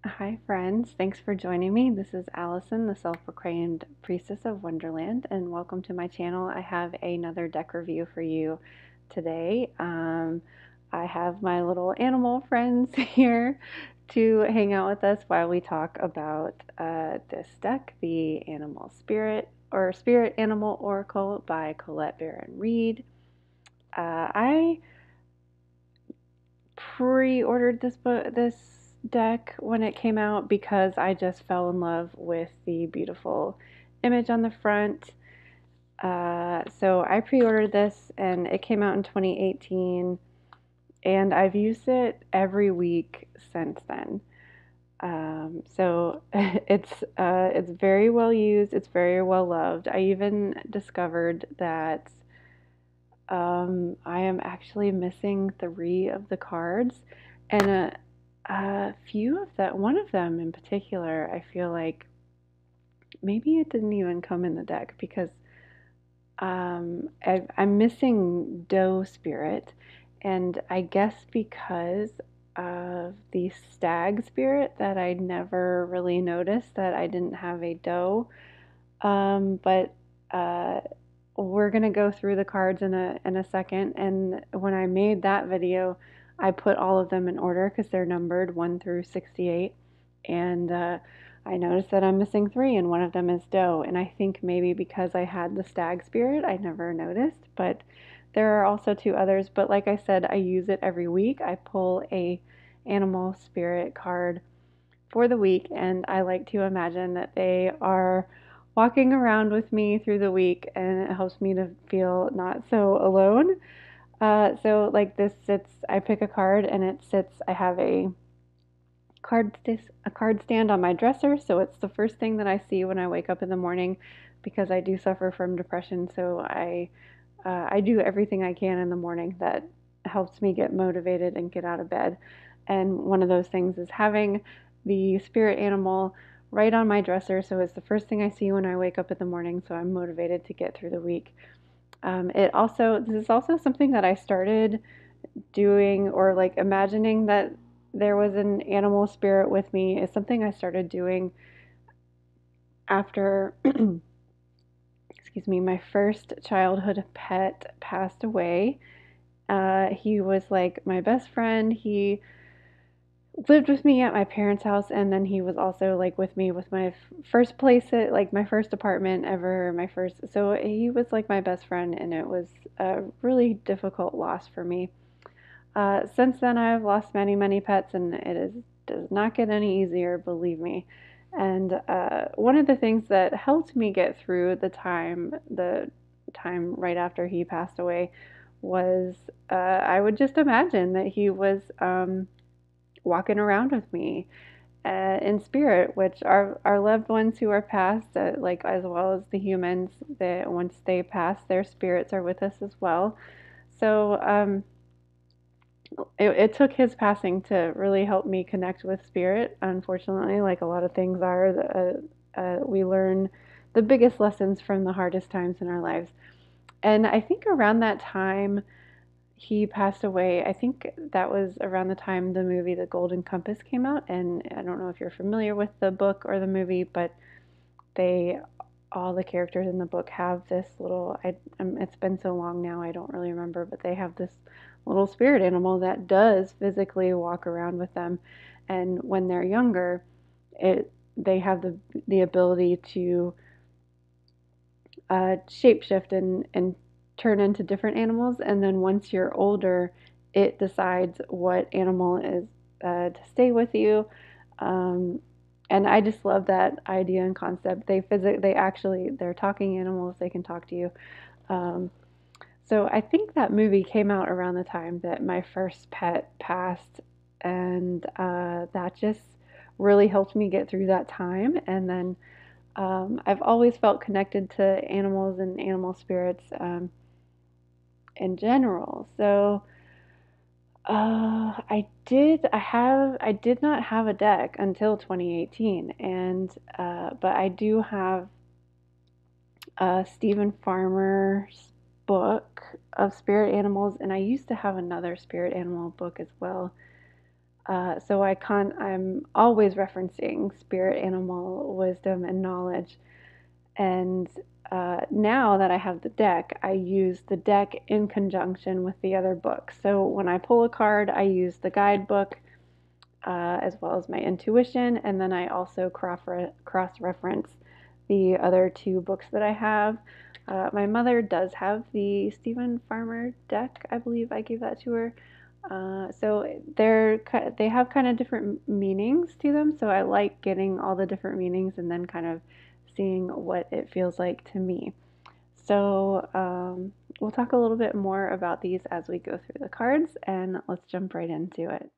Hi, friends. Thanks for joining me. This is Allison, the self-proclaimed priestess of Wonderland, and welcome to my channel. I have another deck review for you today. I have my little animal friends here to hang out with us while we talk about this deck, the Animal Spirit or Spirit Animal Oracle by Collette and Reid. I pre-ordered this deck when it came out because I just fell in love with the beautiful image on the front. So I pre-ordered this and it came out in 2018, and I've used it every week since then. So it's very well used. It's very well loved. I even discovered that I am actually missing three of the cards, and a few of that, one of them in particular, I feel like maybe it didn't even come in the deck because I'm missing Doe Spirit, and I guess because of the Stag Spirit that I never really noticed that I didn't have a Doe. But uh, we're gonna go through the cards in a second. And when I made that video, I put all of them in order because they're numbered 1 through 68. And I noticed that I'm missing three, and one of them is Doe. And I think maybe because I had the Stag Spirit, I never noticed. But there are also two others. But like I said, I use it every week. I pull a animal spirit card for the week, and I like to imagine that they are walking around with me through the week, and it helps me to feel not so alone. So like this sits, I pick a card and it sits, I have a card stand on my dresser, so it's the first thing that I see when I wake up in the morning because I do suffer from depression. So I do everything I can in the morning that helps me get motivated and get out of bed. And one of those things is having the spirit animal right on my dresser. So it's the first thing I see when I wake up in the morning. So I'm motivated to get through the week. This is also something that I started doing, or like imagining that there was an animal spirit with me, is something I started doing after, excuse me, my first childhood pet passed away. He was like my best friend. He lived with me at my parents' house, and then he was also like with me with my first place at like my first apartment ever, my first. So he was like my best friend, and it was a really difficult loss for me. Since then, I've lost many, many pets, and does not get any easier, believe me. And one of the things that helped me get through the time right after he passed away, was I would just imagine that he was walking around with me in spirit, which our loved ones who are passed, like as well as the humans, that once they pass, their spirits are with us as well. So it took his passing to really help me connect with spirit. Unfortunately, like a lot of things are, we learn the biggest lessons from the hardest times in our lives. And I think around that time he passed away, I think that was around the time the movie The Golden Compass came out. And I don't know if you're familiar with the book or the movie, but they all the characters in the book have this little, it's been so long now I don't really remember, but they have this little spirit animal that does physically walk around with them. And when they're younger, it they have the ability to shapeshift and turn into different animals. And then once you're older, it decides what animal is to stay with you. Um, and I just love that idea and concept. They're talking animals. They can talk to you. Um, so I think that movie came out around the time that my first pet passed, and that just really helped me get through that time. And then I've always felt connected to animals and animal spirits in general. So I did not have a deck until 2018, and but I do have Stephen Farmer's book of spirit animals, and I used to have another spirit animal book as well. So I'm always referencing spirit, animal, wisdom, and knowledge. And now that I have the deck, I use the deck in conjunction with the other books. So when I pull a card, I use the guidebook as well as my intuition, and then I also cross reference the other two books that I have. My mother does have the Stephen Farmer deck. I believe I gave that to her. So they have kind of different meanings to them. So I like getting all the different meanings and then kind of seeing what it feels like to me. So we'll talk a little bit more about these as we go through the cards, and let's jump right into it.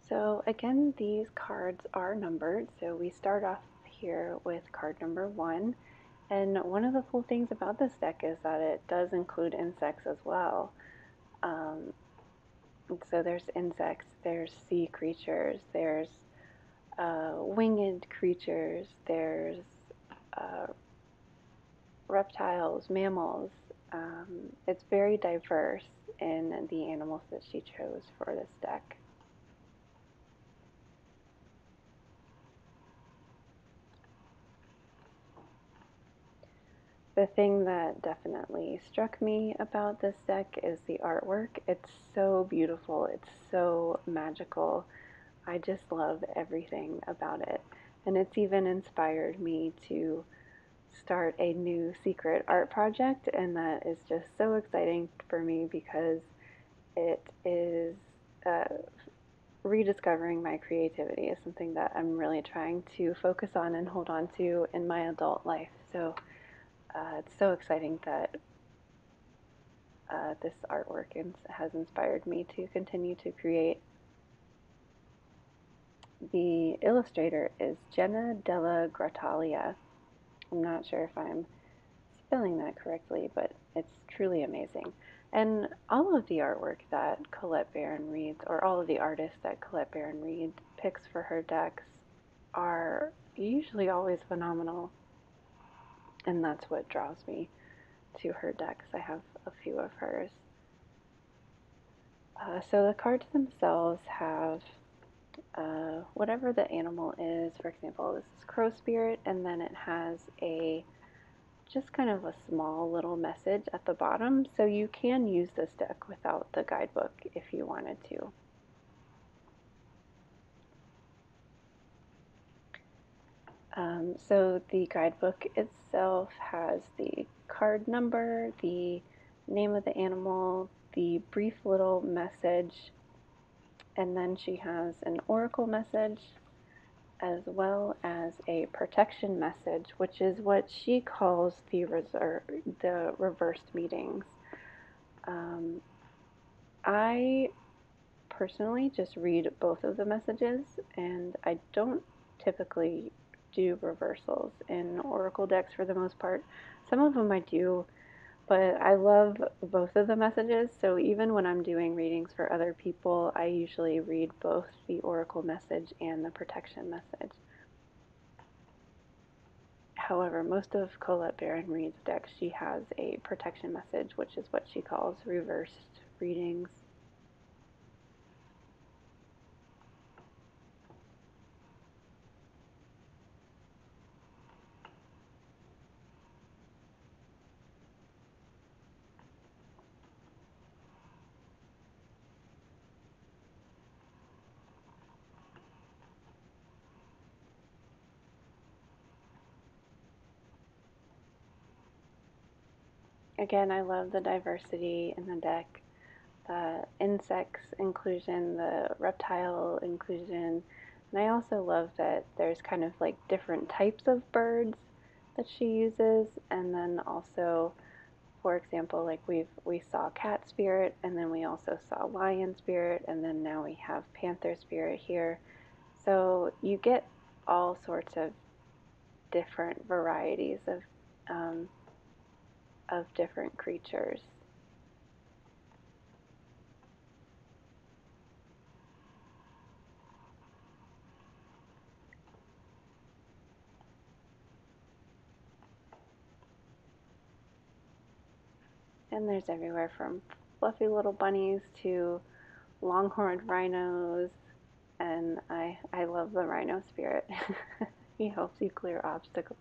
So again, these cards are numbered. So we start off here with card number 1. And one of the cool things about this deck is that it does include insects as well. Um, so there's insects, there's sea creatures, there's winged creatures, there's uh, reptiles, mammals. It's very diverse in the animals that she chose for this deck. The thing that definitely struck me about this deck is the artwork. It's so beautiful, it's so magical. I just love everything about it. And it's even inspired me to start a new secret art project, and that is just so exciting for me because it is uh, rediscovering my creativity is something that I'm really trying to focus on and hold on to in my adult life. So it's so exciting that this artwork has inspired me to continue to create. The illustrator is Jenna Della Grottalia. I'm not sure if I'm spelling that correctly, but it's truly amazing. And all of the artwork that Collette Barron reads, or all of the artists that Collette Barron Reid picks for her decks, are usually always phenomenal. And that's what draws me to her decks. I have a few of hers. So the cards themselves have whatever the animal is. For example, this is Crow Spirit, and then it has a just kind of a small little message at the bottom. So you can use this deck without the guidebook if you wanted to. So the guidebook itself has the card number, the name of the animal, the brief little message, and then she has an oracle message as well as a protection message, which is what she calls the reversed meetings. I personally just read both of the messages, and I don't typically do reversals in oracle decks for the most part. Some of them I do, but I love both of the messages, so even when I'm doing readings for other people, I usually read both the oracle message and the protection message. However, most of Collette Barron Reid's decks, she has a protection message, which is what she calls reversed readings. Again, I love the diversity in the deck, the insects inclusion, the reptile inclusion, and I also love that there's kind of like different types of birds that she uses, and then also, for example, like we saw cat spirit, and then we also saw lion spirit, and then now we have panther spirit here. So you get all sorts of different varieties um, of different creatures. And there's everywhere from fluffy little bunnies to longhorned rhinos, and I love the rhino spirit. He helps you clear obstacles.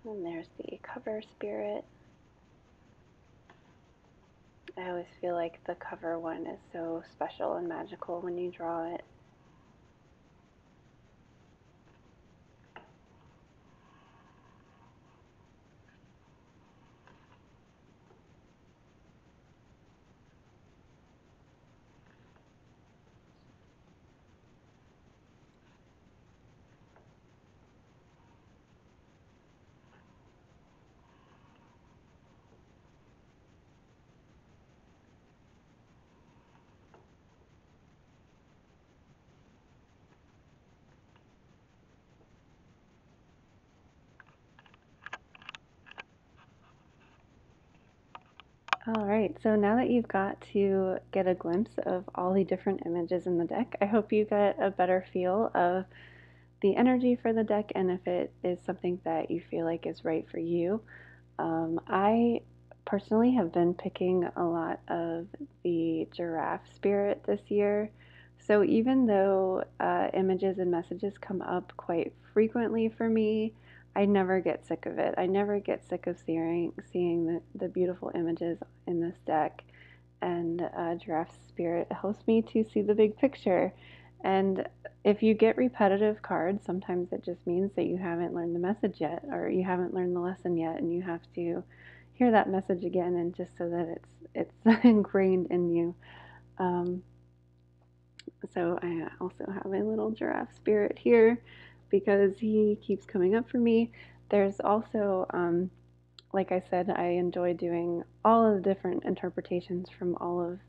And there's the cover spirit. I always feel like the cover one is so special and magical when you draw it. All right, so now that you've got to get a glimpse of all the different images in the deck, I hope you get a better feel of the energy for the deck and if it is something that you feel like is right for you. I personally have been picking a lot of the giraffe spirit this year. So even though images and messages come up quite frequently for me, I never get sick of it. I never get sick of seeing the beautiful images in this deck. And giraffe spirit helps me to see the big picture. And if you get repetitive cards, sometimes it just means that you haven't learned the message yet, or you haven't learned the lesson yet, and you have to hear that message again, and just so that it's ingrained in you. Um, so I also have a little giraffe spirit here because he keeps coming up for me. There's also, like I said, I enjoy doing all of the different interpretations from all of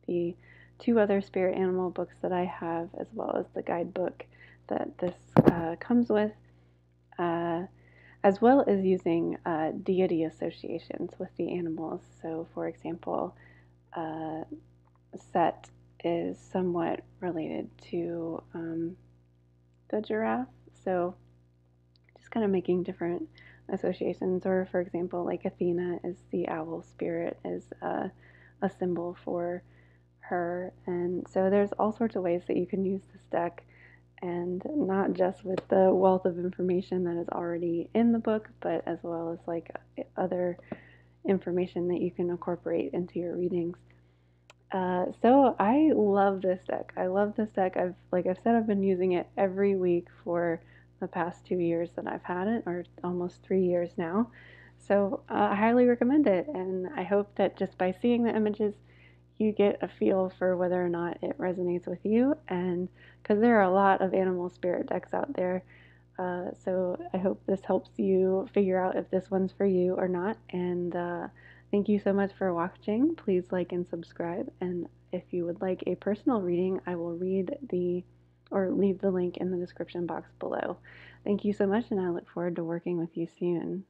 the two other spirit animal books that I have, as well as the guidebook that this comes with, uh, as well as using deity associations with the animals. So, for example, uh, Set is somewhat related to the giraffe. So, just kind of making different associations. Or, for example, like Athena is the owl spirit, is a symbol for her. And so there's all sorts of ways that you can use this deck, and not just with the wealth of information that is already in the book, but as well as like other information that you can incorporate into your readings. So I love this deck. I love this deck. Like I've said, I've been using it every week for the past 2 years that I've had it, or almost 3 years now. So I highly recommend it, and I hope that just by seeing the images, you get a feel for whether or not it resonates with you. And because there are a lot of animal spirit decks out there, so I hope this helps you figure out if this one's for you or not. And thank you so much for watching. Please like and subscribe. And if you would like a personal reading, I will read the or leave the link in the description box below. Thank you so much, and I look forward to working with you soon.